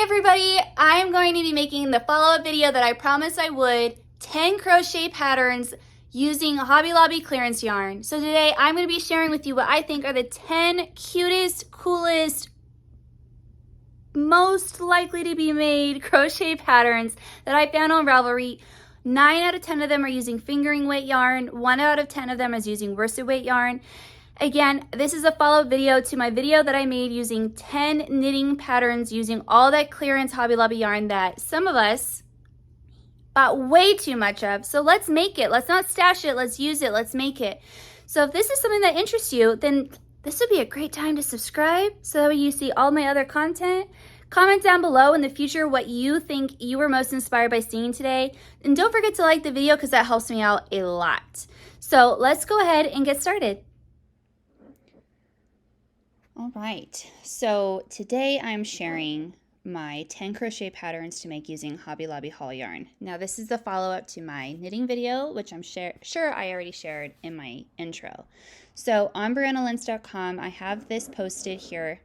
Hey everybody, I'm going to be making the follow-up video that I promised I would, 10 crochet patterns using Hobby Lobby clearance yarn. So today I'm going to be sharing with you what I think are the 10 cutest, coolest, most likely to be made crochet patterns that I found on Ravelry. 9 out of 10 of them are using fingering weight yarn, 1 out of 10 of them is using worsted weight yarn. Again, this is a follow-up video to my video that I made using 10 knitting patterns using all that clearance Hobby Lobby yarn that some of us bought way too much of. So let's make it. Let's not stash it. Let's use it. Let's make it. So if this is something that interests you, then this would be a great time to subscribe so that way you see all my other content. Comment down below in the future what you think you were most inspired by seeing today. And don't forget to like the video because that helps me out a lot. So let's go ahead and get started. All right, so today I'm sharing my 10 crochet patterns to make using Hobby Lobby haul yarn. Now this is the follow-up to my knitting video, which I'm sure I already shared in my intro. So on BriannaLentz.com, I have this posted here.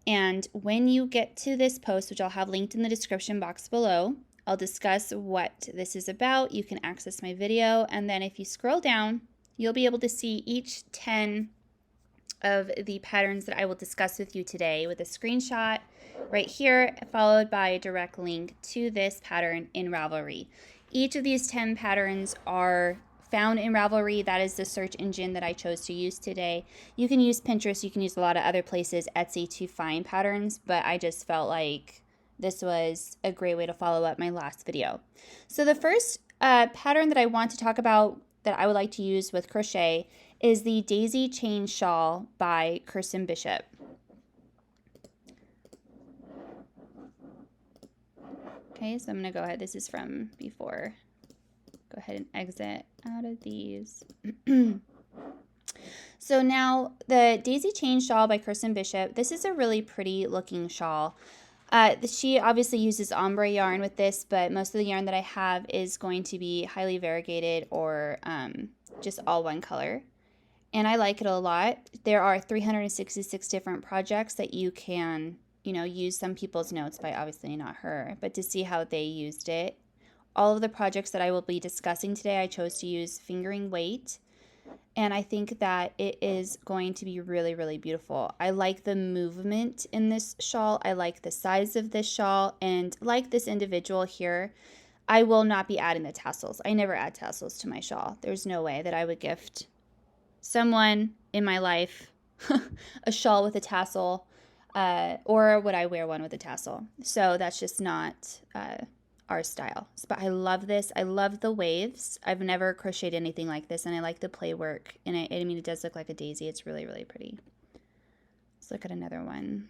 And when you get to this post, which I'll have linked in the description box below, I'll discuss what this is about. You can access my video. And then if you scroll down, you'll be able to see each 10 of the patterns that I will discuss with you today with a screenshot right here, followed by a direct link to this pattern in Ravelry. Each of these 10 patterns are found in Ravelry. That is the search engine that I chose to use today. You can use Pinterest, you can use a lot of other places, Etsy, to find patterns, but I just felt like this was a great way to follow up my last video. So the first pattern that I want to talk about that I would like to use with crochet is the Daisy Chain Shawl by Kirsten Bishop. Okay, so I'm going to go ahead. This is from before. Go ahead and exit out of these. So now the Daisy Chain Shawl by Kirsten Bishop. This is a really pretty looking shawl. She obviously uses ombre yarn with this, but most of the yarn that I have is going to be highly variegated or just all one color. And I like it a lot. There are 366 different projects that you can, use some people's notes by, obviously not her, but to see how they used it. All of the projects that I will be discussing today, I chose to use fingering weight. And I think that it is going to be really, really beautiful. I like the movement in this shawl. I like the size of this shawl. And like this individual here, I will not be adding the tassels. I never add tassels to my shawl. There's no way that I would gift someone in my life a shawl with a tassel, or would I wear one with a tassel? So that's just not our style. But I love this. I love the waves. I've never crocheted anything like this, and I like the play work. And it does look like a daisy. It's really, really pretty. Let's look at another one.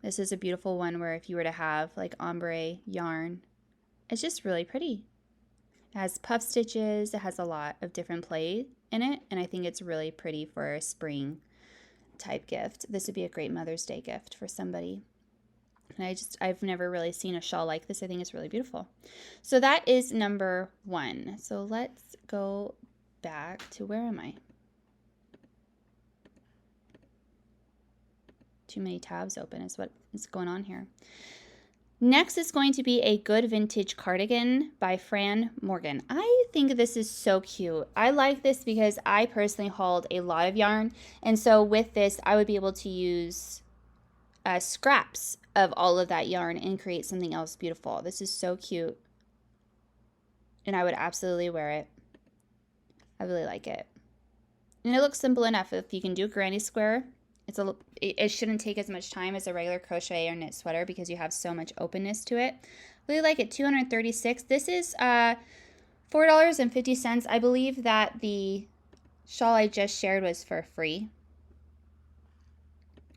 This is a beautiful one where if you were to have like ombre yarn, it's just really pretty. It has puff stitches. It has a lot of different play in it, and I think it's really pretty for a spring type gift. This would be a great Mother's Day gift for somebody. And I've never really seen a shawl like this. I think it's really beautiful. So that is number 1. So let's go back to, where am I? Too many tabs open is what is going on here. Next is going to be a Good Vintage Cardigan by Fran Morgan. I think this is so cute. I like this because I personally hauled a lot of yarn. And so with this, I would be able to use scraps of all of that yarn and create something else beautiful. This is so cute. And I would absolutely wear it. I really like it. And it looks simple enough. If you can do granny square, it shouldn't take as much time as a regular crochet or knit sweater because you have so much openness to it. Really like it. $236. This is $4.50. I believe that the shawl I just shared was for free.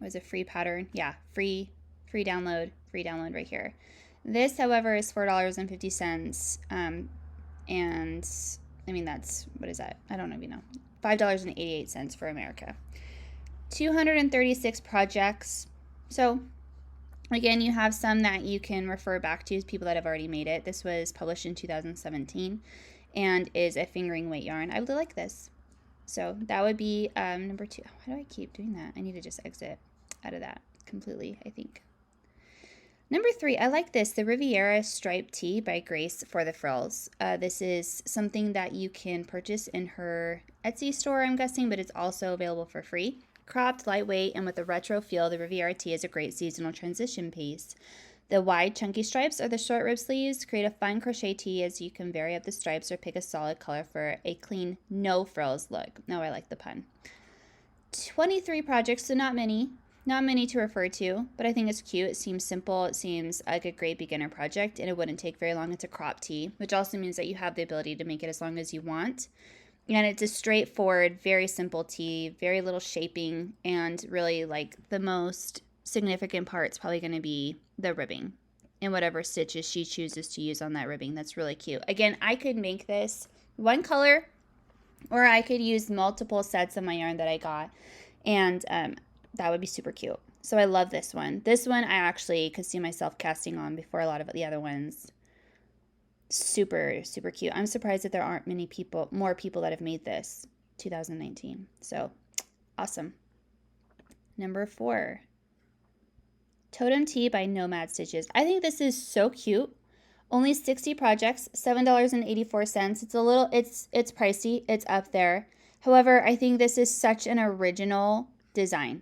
It was a free pattern. Yeah, free download right here. This, however, is $4.50. And I mean, that's, what is that? I don't even know. $5.88 for America. 236 projects. So again, you have some that you can refer back to, people that have already made it. This was published in 2017 and is a fingering weight yarn. I really like this. So that would be number 2. Why do I keep doing that? I need to just exit out of that completely, I think. Number 3, I like this, the Riviera Stripe Tee by Grace for the frills. This is something that you can purchase in her Etsy store, I'm guessing, but it's also available for free. Cropped, lightweight, and with a retro feel, the Riviera Tee is a great seasonal transition piece. The wide, chunky stripes or the short rib sleeves create a fun crochet tee as you can vary up the stripes or pick a solid color for a clean, no frills look. No, I like the pun. 23 projects, so not many. Not many to refer to, but I think it's cute. It seems simple. It seems like a great beginner project, and it wouldn't take very long. It's a crop tee, which also means that you have the ability to make it as long as you want. And it's a straightforward, very simple tee, very little shaping, and really like the most significant part's probably going to be the ribbing and whatever stitches she chooses to use on that ribbing. That's really cute. Again, I could make this one color, or I could use multiple sets of my yarn that I got, and that would be super cute. So I love this one. This one I actually could see myself casting on before a lot of the other ones. Super, super cute. I'm surprised that there aren't more people that have made this 2019. So awesome. Number 4, Totem Tee by Nomad Stitches. I think this is so cute. Only 60 projects, $7.84. It's pricey. It's up there. However, I think this is such an original design.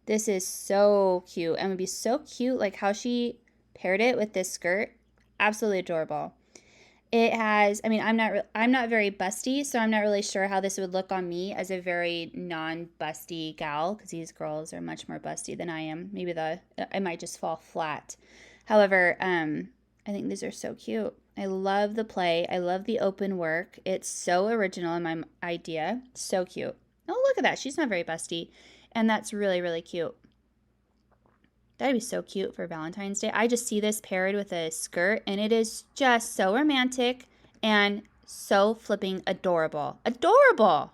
This is so cute, and would be so cute, like how she paired it with this skirt. Absolutely adorable. It has, I mean, I'm not very busty, so I'm not really sure how this would look on me as a very non-busty gal, because these girls are much more busty than I am. Maybe I might just fall flat. However, I think these are so cute. I love the play. I love the open work. It's so original in my idea. So cute. Oh, look at that. She's not very busty. And that's really, really cute. That'd be so cute for Valentine's Day. I just see this paired with a skirt, and it is just so romantic and so flipping adorable. Adorable!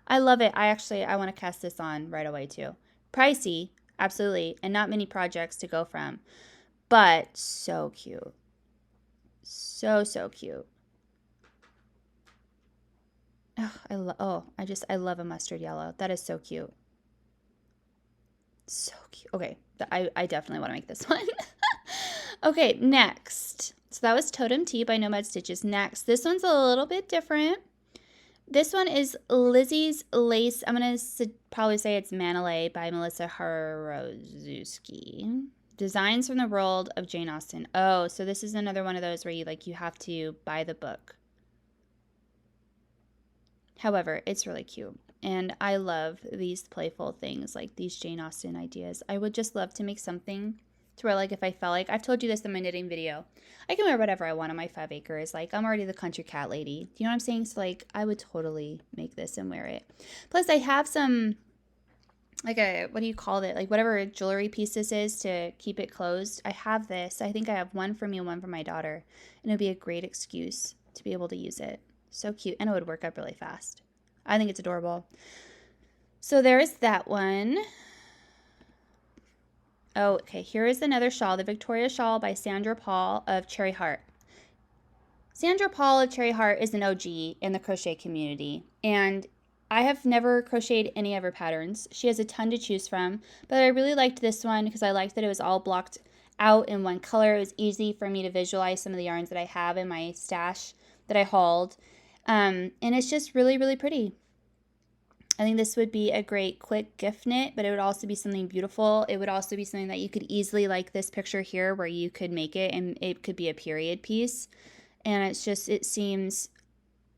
I love it. I want to cast this on right away too. Pricey, absolutely, and not many projects to go from, but so cute. So, so cute. Oh, I love a mustard yellow. That is so cute. So cute. Okay, I definitely want to make this one. Okay, next. So that was Totem Tee by Nomad Stitches. Next, this one's a little bit different. This one is Lizzie's Lace. I'm going to probably say it's Manolay by Melissa Horozewski. Designs from the World of Jane Austen. Oh, so this is another one of those where you have to buy the book. However, it's really cute. And I love these playful things, like these Jane Austen ideas. I would just love to make something to where, like, if I felt like, I've told you this in my knitting video, I can wear whatever I want on my 5 acres. Like, I'm already the country cat lady. Do you know what I'm saying? So, like, I would totally make this and wear it. Plus, I have some, like what do you call it? Like, whatever jewelry piece this is to keep it closed. I have this. I think I have one for me and one for my daughter. And it would be a great excuse to be able to use it. So cute. And it would work up really fast. I think it's adorable. So there's that one. Oh, okay. Here is another shawl, the Victoria Shawl by Sandra Paul of Cherry Heart. Sandra Paul of Cherry Heart is an OG in the crochet community, and I have never crocheted any of her patterns. She has a ton to choose from, but I really liked this one because I liked that it was all blocked out in one color. It was easy for me to visualize some of the yarns that I have in my stash that I hauled. And it's just really, really pretty. I think this would be a great quick gift knit, but it would also be something beautiful. It would also be something that you could easily, like this picture here, where you could make it and it could be a period piece. And it seems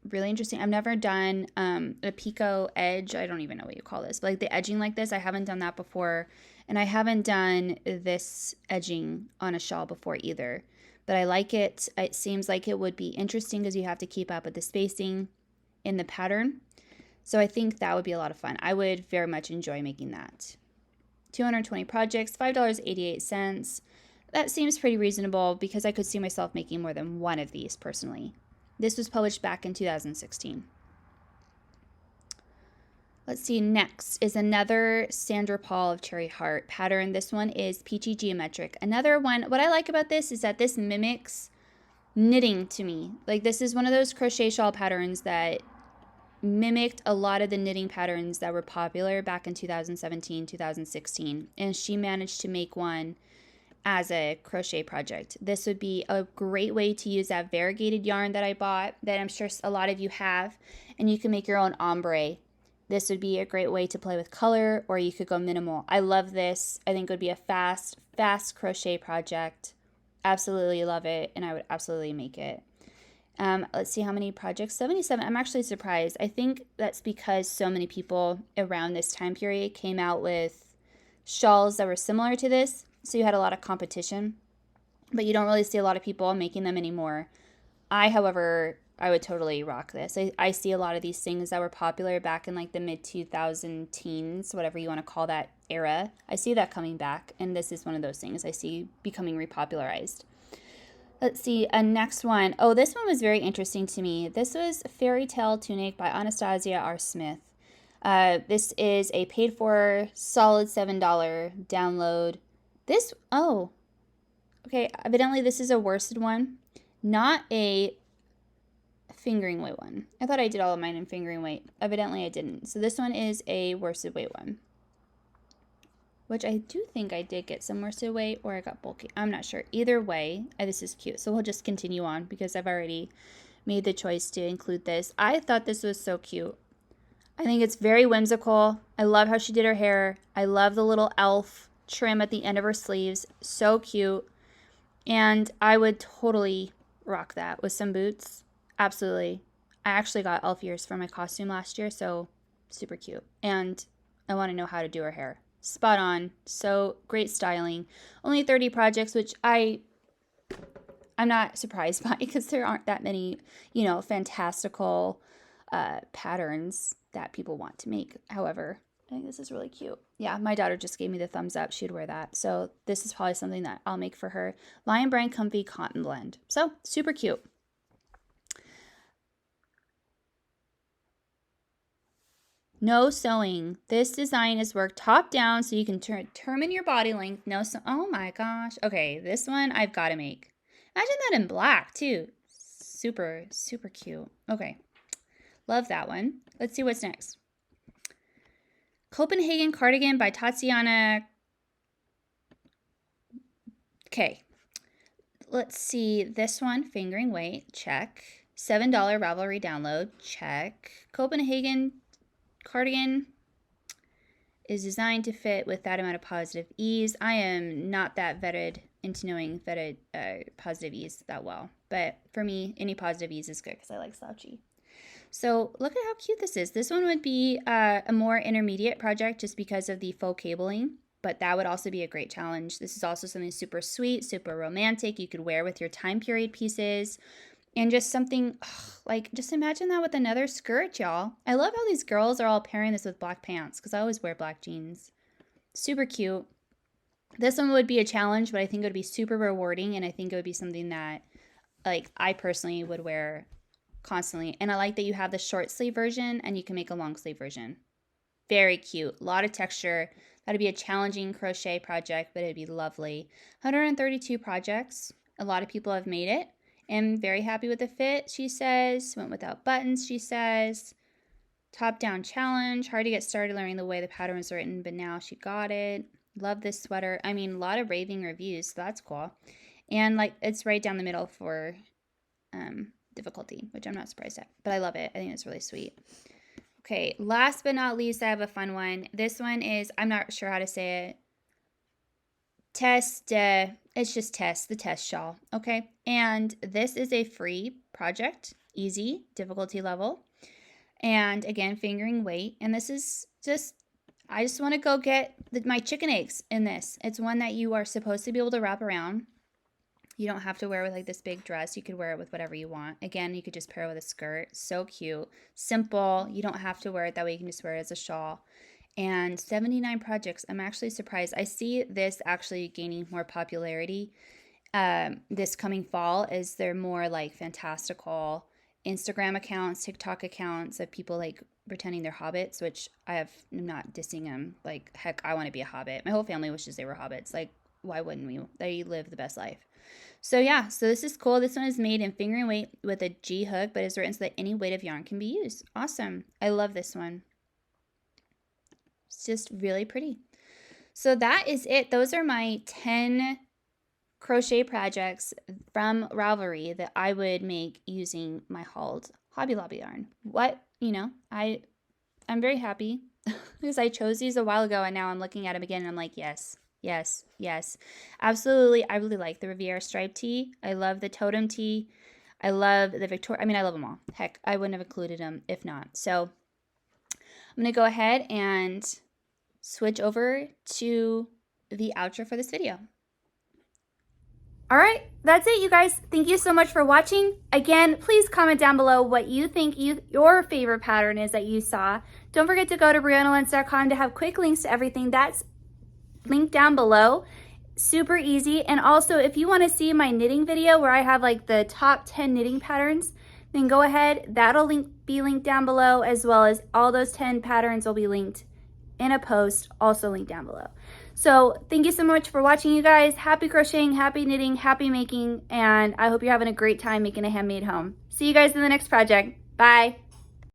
really interesting. I've never done a picot edge. I don't even know what you call this, but like the edging like this, I haven't done that before. And I haven't done this edging on a shawl before either. But I like it. It seems like it would be interesting because you have to keep up with the spacing in the pattern. So I think that would be a lot of fun. I would very much enjoy making that. 220 projects, $5.88. That seems pretty reasonable because I could see myself making more than one of these personally. This was published back in 2016. Let's see, next is another Sandra Paul of Cherry Heart pattern. This one is Peachy Geometric. Another one, what I like about this is that this mimics knitting to me. Like, this is one of those crochet shawl patterns that mimicked a lot of the knitting patterns that were popular back in 2017, 2016. And she managed to make one as a crochet project. This would be a great way to use that variegated yarn that I bought that I'm sure a lot of you have, and you can make your own ombre. This would be a great way to play with color, or you could go minimal. I love this. I think it would be a fast crochet project. Absolutely love it, and I would absolutely make it. Let's see how many projects. 77. I'm actually surprised. I think that's because so many people around this time period came out with shawls that were similar to this, so you had a lot of competition, but you don't really see a lot of people making them anymore. However, I would totally rock this. I see a lot of these things that were popular back in like the mid-2000 teens, whatever you want to call that era. I see that coming back, and this is one of those things I see becoming repopularized. Let's see, a next one. Oh, this one was very interesting to me. This was Fairy Tale Tunic by Anastasia R. Smith. This is a paid for solid $7 download. Okay, evidently this is a worsted one, not a fingering weight one. I thought I did all of mine in fingering weight. Evidently I didn't. So this one is a worsted weight one, which I do think I did get some worsted weight or I got bulky. I'm not sure. Either way, this is cute. So we'll just continue on because I've already made the choice to include this. I thought this was so cute. I think it's very whimsical. I love how she did her hair. I love the little elf trim at the end of her sleeves. So cute. And I would totally rock that with some boots. Absolutely. I actually got elf ears for my costume last year, so super cute. And I want to know how to do her hair. Spot on. So great styling. Only 30 projects, which I'm not surprised by because there aren't that many, fantastical patterns that people want to make. However, I think this is really cute. Yeah, my daughter just gave me the thumbs up. She'd wear that. So this is probably something that I'll make for her. Lion Brand Comfy Cotton Blend. So super cute. No sewing. This design is worked top down so you can determine your body length. Oh my gosh. Okay, this one I've got to make. Imagine that in black too. Super, super cute. Okay, love that one. Let's see what's next. Copenhagen Cardigan by Tatiana. Okay, let's see this one. Fingering weight, check. $7 Ravelry download, check. Copenhagen Cardigan is designed to fit with that amount of positive ease. I am not that vetted into knowing vetted positive ease that well, but for me, any positive ease is good because I like slouchy. So look at how cute this is. This one would be a more intermediate project just because of the faux cabling, but that would also be a great challenge. This is also something super sweet, super romantic. You could wear with your time period pieces. And just something, just imagine that with another skirt, y'all. I love how these girls are all pairing this with black pants because I always wear black jeans. Super cute. This one would be a challenge, but I think it would be super rewarding, and I think it would be something that, I personally would wear constantly. And I like that you have the short sleeve version, and you can make a long sleeve version. Very cute. A lot of texture. That would be a challenging crochet project, but it'd be lovely. 132 projects. A lot of people have made it. Am very happy with the fit, she says. Went without buttons, she says. Top-down challenge. Hard to get started learning the way the pattern was written, but now she got it. Love this sweater. I mean, a lot of raving reviews, so that's cool. And, it's right down the middle for difficulty, which I'm not surprised at. But I love it. I think it's really sweet. Okay, last but not least, I have a fun one. This one is, I'm not sure how to say it. It's just the test shawl, okay? And this is a free project, easy, difficulty level. And again, fingering weight. And this is I just want to go get my chicken eggs in this. It's one that you are supposed to be able to wrap around. You don't have to wear it with this big dress. You could wear it with whatever you want. Again, you could just pair it with a skirt. So cute. Simple. You don't have to wear it that way. You can just wear it as a shawl. And 79 projects. I'm actually surprised. I see this actually gaining more popularity this coming fall as they're more fantastical Instagram accounts, TikTok accounts of people pretending they're hobbits, which I'm not dissing them. Heck, I want to be a hobbit. My whole family wishes they were hobbits. Why wouldn't we? They live the best life. So yeah, so this is cool. This one is made in fingering weight with a G hook, but is written so that any weight of yarn can be used. Awesome. I love this one. It's just really pretty. So that is it. Those are my 10 crochet projects from Ravelry that I would make using my hauled Hobby Lobby yarn. I'm very happy because I chose these a while ago and now I'm looking at them again and I'm like, yes, yes, yes. Absolutely. I really like the Riviera Stripe Tee. I love the Totem Tee. I love the Victoria. I mean, I love them all. Heck, I wouldn't have included them if not. So I'm going to go ahead and switch over to the outro for this video. All right, that's it, you guys. Thank you so much for watching. Again, please comment down below what you think your favorite pattern is that you saw. Don't forget to go to briannalentz.com to have quick links to everything. That's linked down below. Super easy. And also, if you want to see my knitting video where I have like the top 10 knitting patterns, then go ahead. That'll be linked down below, as well as all those 10 patterns will be linked in a post, also linked down below. So thank you so much for watching, you guys. Happy crocheting, happy knitting, happy making, and I hope you're having a great time making a handmade home. See you guys in the next project. Bye.